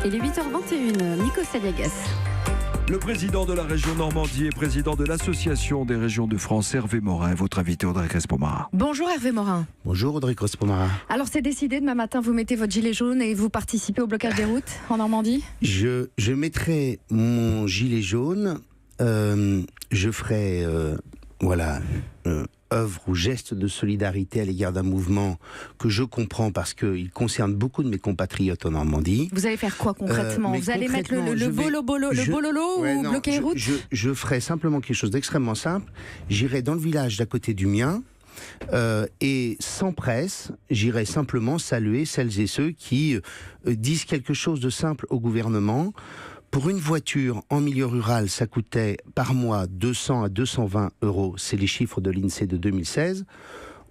Il est 8h21, Nico Saliagas. Le président de la région Normandie et président de l'Association des régions de France, Hervé Morin, votre invité Audrey Crespo-Mara. Bonjour Hervé Morin. Bonjour Audrey Crespo-Mara. Alors c'est décidé, demain matin vous mettez votre gilet jaune et vous participez au blocage des routes en Normandie? Je mettrai mon gilet jaune, je ferai œuvre ou geste de solidarité à l'égard d'un mouvement que je comprends parce qu'il concerne beaucoup de mes compatriotes en Normandie. Vous allez faire quoi concrètement? Vous allez mettre le bololo ou bloquer les routes? Je ferai simplement quelque chose d'extrêmement simple. J'irai dans le village d'à côté du mien et sans presse, j'irai simplement saluer celles et ceux qui disent quelque chose de simple au gouvernement. Pour une voiture en milieu rural, ça coûtait par mois 200 à 220 euros. C'est les chiffres de l'INSEE de 2016.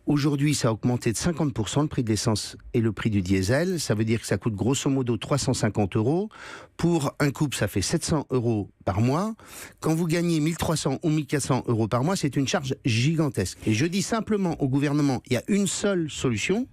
Aujourd'hui, ça a augmenté de 50% le prix de l'essence et le prix du diesel. Ça veut dire que ça coûte grosso modo 350 euros. Pour un couple, ça fait 700 euros par mois. Quand vous gagnez 1300 ou 1400 euros par mois, c'est une charge gigantesque. Et je dis simplement au gouvernement, il y a une seule solution.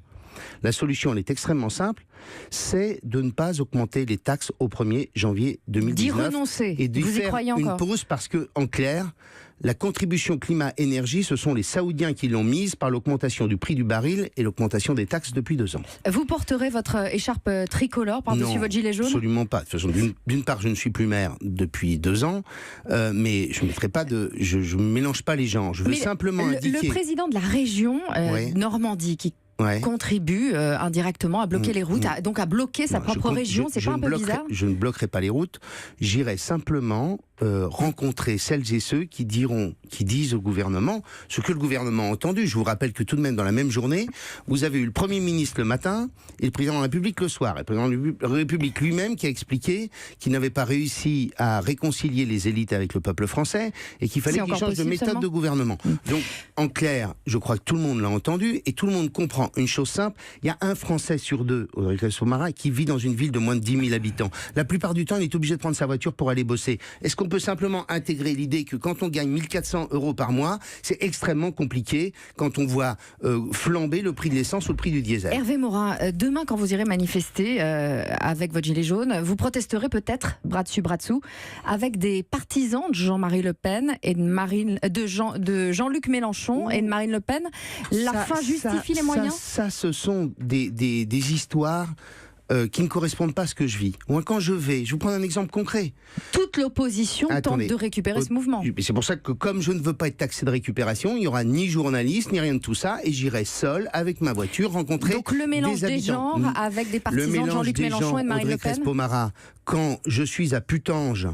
La solution, elle est extrêmement simple, c'est de ne pas augmenter les taxes au 1er janvier 2019. D'y renoncer, et d'y vous y faire croyez une encore? pause parce que, en clair, la contribution climat-énergie, ce sont les Saoudiens qui l'ont mise par l'augmentation du prix du baril et l'augmentation des taxes depuis 2 ans. Vous porterez votre écharpe tricolore par-dessus votre gilet jaune? Absolument pas. De toute façon, d'une part, je ne suis plus maire depuis 2 ans, mais je mettrai pas de, je mélange pas les gens. Je veux simplement indiquer. Le président de la région Normandie qui contribue indirectement à bloquer les routes, donc à bloquer sa propre région. C'est pas un peu bizarre? Je ne bloquerai pas les routes. J'irai simplement rencontrer celles et ceux qui disent au gouvernement ce que le gouvernement a entendu. Je vous rappelle que tout de même, dans la même journée, vous avez eu le Premier ministre le matin et le Président de la République le soir. Et le Président de la République lui-même qui a expliqué qu'il n'avait pas réussi à réconcilier les élites avec le peuple français et qu'il fallait qu'il change de méthode de gouvernement. Donc, en clair, je crois que tout le monde l'a entendu et tout le monde comprend une chose simple. Il y a un Français sur 2, Audrey Crespo-Mara, qui vit dans une ville de moins de 10 000 habitants. La plupart du temps, il est obligé de prendre sa voiture pour aller bosser. Est-ce qu'on peut simplement intégrer l'idée que quand on gagne 1400 euros par mois, c'est extrêmement compliqué quand on voit flamber le prix de l'essence ou le prix du diesel? Hervé Morin, demain quand vous irez manifester avec votre gilet jaune, vous protesterez peut-être bras dessus bras dessous avec des partisans de Jean-Marie Le Pen et de Jean-Luc Mélenchon et de Marine Le Pen. La fin justifie les moyens? Ça, ce sont des histoires qui ne correspondent pas à ce que je vis. Moi, quand je vous prends un exemple concret. Toute l'opposition tente de récupérer ce mouvement. C'est pour ça que comme je ne veux pas être taxé de récupération, il n'y aura ni journaliste, ni rien de tout ça, et j'irai seul, avec ma voiture, rencontrer donc le mélange des genres avec des partisans de Jean-Luc Mélenchon et de Marine Le Pen. Crespo-Mara, quand je suis à Putange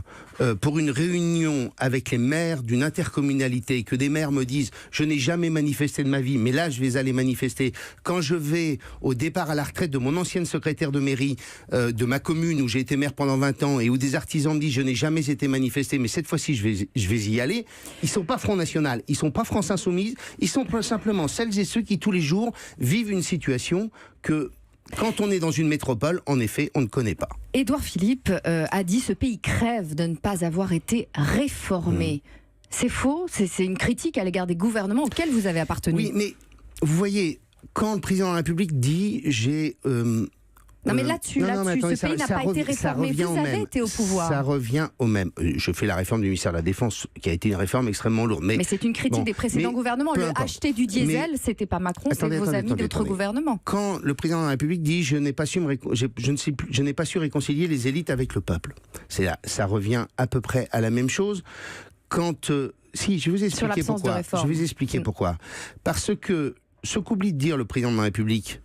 pour une réunion avec les maires d'une intercommunalité, que des maires me disent « je n'ai jamais manifesté de ma vie, mais là je vais aller manifester », quand je vais au départ à la retraite de mon ancienne secrétaire de mairie de ma commune où j'ai été maire pendant 20 ans et où des artisans me disent « je n'ai jamais été manifesté, mais cette fois-ci je vais y aller », ils sont pas Front National, ils sont pas France Insoumise, ils sont simplement celles et ceux qui tous les jours vivent une situation que quand on est dans une métropole, en effet, on ne connaît pas. Édouard Philippe a dit « ce pays crève de ne pas avoir été réformé ». C'est faux? C'est une critique à l'égard des gouvernements auxquels vous avez appartenu? Oui, mais vous voyez, quand le président de la République dit « j'ai... Non mais là-dessus, ce pays n'a pas été réformé, vous avez été au pouvoir. Ça revient au même. Je fais la réforme du ministère de la Défense, qui a été une réforme extrêmement lourde. Mais c'est une critique des précédents gouvernements. Le acheter du diesel, c'était pas Macron, c'est vos amis d'autres gouvernements. Quand le président de la République dit « je n'ai pas su réconcilier les élites avec le peuple », ça revient à peu près à la même chose. Quand... si, je vais vous expliquer pourquoi. Je vais vous expliquer pourquoi. Parce que ce qu'oublie de dire le président de la République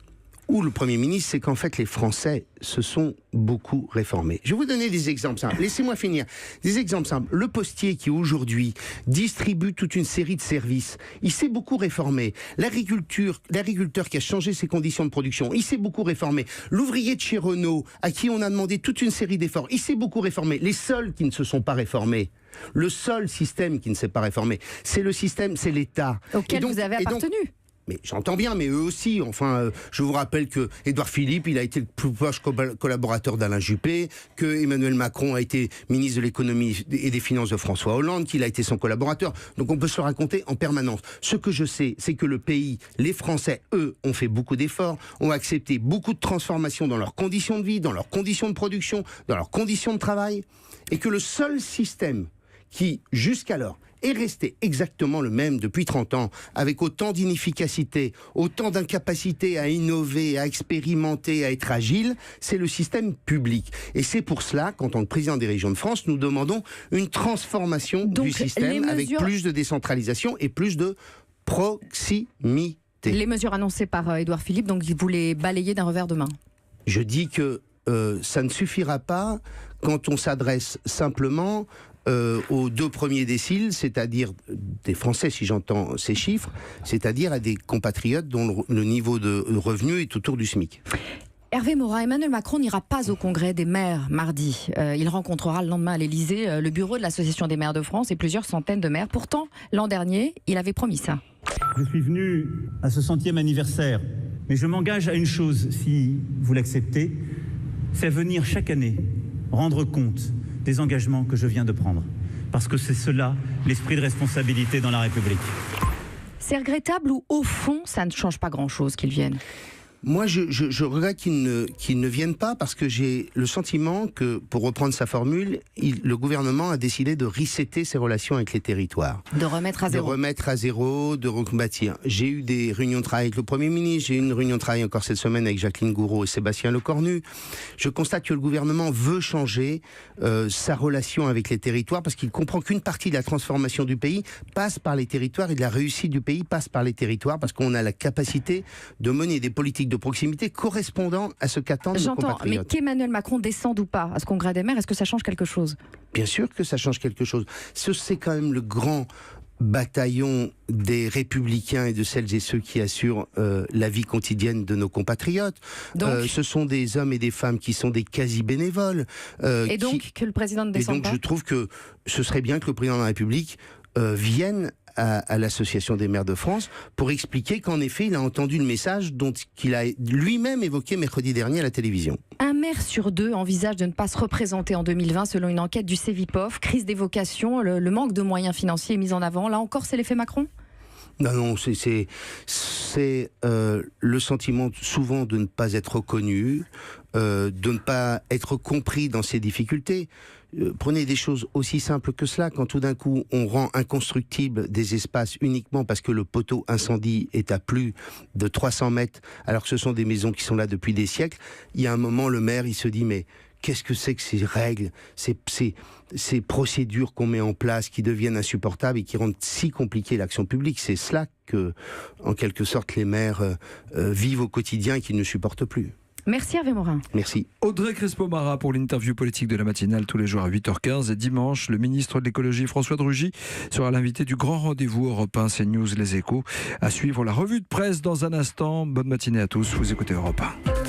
ou le Premier ministre, c'est qu'en fait les Français se sont beaucoup réformés. Je vais vous donner des exemples simples. Laissez-moi finir. Des exemples simples. Le postier qui aujourd'hui distribue toute une série de services, il s'est beaucoup réformé. L'agriculteur qui a changé ses conditions de production, il s'est beaucoup réformé. L'ouvrier de chez Renault, à qui on a demandé toute une série d'efforts, il s'est beaucoup réformé. Les seuls qui ne se sont pas réformés, le seul système qui ne s'est pas réformé, c'est le système, c'est l'État. Auquel vous avez appartenu. Mais j'entends bien, mais eux aussi. Enfin, je vous rappelle que Édouard Philippe, il a été le plus proche collaborateur d'Alain Juppé, que Emmanuel Macron a été ministre de l'économie et des finances de François Hollande, qu'il a été son collaborateur. Donc on peut se le raconter en permanence. Ce que je sais, c'est que le pays, les Français, eux, ont fait beaucoup d'efforts, ont accepté beaucoup de transformations dans leurs conditions de vie, dans leurs conditions de production, dans leurs conditions de travail, et que le seul système qui, jusqu'alors, est resté exactement le même depuis 30 ans, avec autant d'inefficacité, autant d'incapacité à innover, à expérimenter, à être agile, c'est le système public. Et c'est pour cela qu'en tant que président des régions de France, nous demandons une transformation du système avec plus de décentralisation et plus de proximité. Les mesures annoncées par Édouard Philippe, donc vous les balayez d'un revers de main. Je dis que ça ne suffira pas quand on s'adresse simplement aux 2 premiers déciles, c'est-à-dire des Français, si j'entends ces chiffres, c'est-à-dire à des compatriotes dont le niveau de revenu est autour du SMIC. Hervé Morin, Emmanuel Macron n'ira pas au congrès des maires mardi. Il rencontrera le lendemain à l'Élysée le bureau de l'Association des maires de France et plusieurs centaines de maires. Pourtant, l'an dernier, il avait promis ça. Je suis venu à ce 100e anniversaire, mais je m'engage à une chose, si vous l'acceptez, c'est venir chaque année rendre compte des engagements que je viens de prendre. Parce que c'est cela, l'esprit de responsabilité dans la République. C'est regrettable ou, au fond, ça ne change pas grand-chose qu'ils viennent ? Moi, je regrette qu'ils ne viennent pas parce que j'ai le sentiment que, pour reprendre sa formule, le gouvernement a décidé de resetter ses relations avec les territoires. De remettre à zéro. De remettre à zéro, de rebâtir. J'ai eu des réunions de travail avec le Premier ministre, j'ai eu une réunion de travail encore cette semaine avec Jacqueline Gouraud et Sébastien Lecornu. Je constate que le gouvernement veut changer sa relation avec les territoires parce qu'il comprend qu'une partie de la transformation du pays passe par les territoires et de la réussite du pays passe par les territoires parce qu'on a la capacité de mener des politiques de proximité correspondant à ce qu'attendent nos compatriotes. J'entends, mais qu'Emmanuel Macron descende ou pas à ce congrès des maires, est-ce que ça change quelque chose ? Bien sûr que ça change quelque chose. C'est quand même le grand bataillon des républicains et de celles et ceux qui assurent la vie quotidienne de nos compatriotes. Donc, ce sont des hommes et des femmes qui sont des quasi-bénévoles. Et donc, que le président ne descende pas ? Et donc, je trouve que ce serait bien que le président de la République vienne à l'Association des maires de France pour expliquer qu'en effet, il a entendu le message qu'il a lui-même évoqué mercredi dernier à la télévision. Un maire sur 2 envisage de ne pas se représenter en 2020 selon une enquête du Cevipof. Crise des vocations, le manque de moyens financiers est mis en avant. Là encore, c'est l'effet Macron ? Non, c'est le sentiment souvent de ne pas être reconnu, de ne pas être compris dans ses difficultés. Prenez des choses aussi simples que cela, quand tout d'un coup on rend inconstructibles des espaces uniquement parce que le poteau incendie est à plus de 300 mètres, alors que ce sont des maisons qui sont là depuis des siècles, il y a un moment le maire il se dit mais qu'est-ce que c'est que ces règles, ces procédures qu'on met en place qui deviennent insupportables et qui rendent si compliquée l'action publique. C'est cela que, en quelque sorte, les maires vivent au quotidien et qu'ils ne supportent plus. Merci Hervé Morin. Merci. Audrey Crespo-Mara pour l'interview politique de la matinale tous les jours à 8h15. Et dimanche, le ministre de l'écologie François de Rugy sera l'invité du grand rendez-vous Europe 1 CNews Les Échos. À suivre la revue de presse dans un instant. Bonne matinée à tous, vous écoutez Europe 1.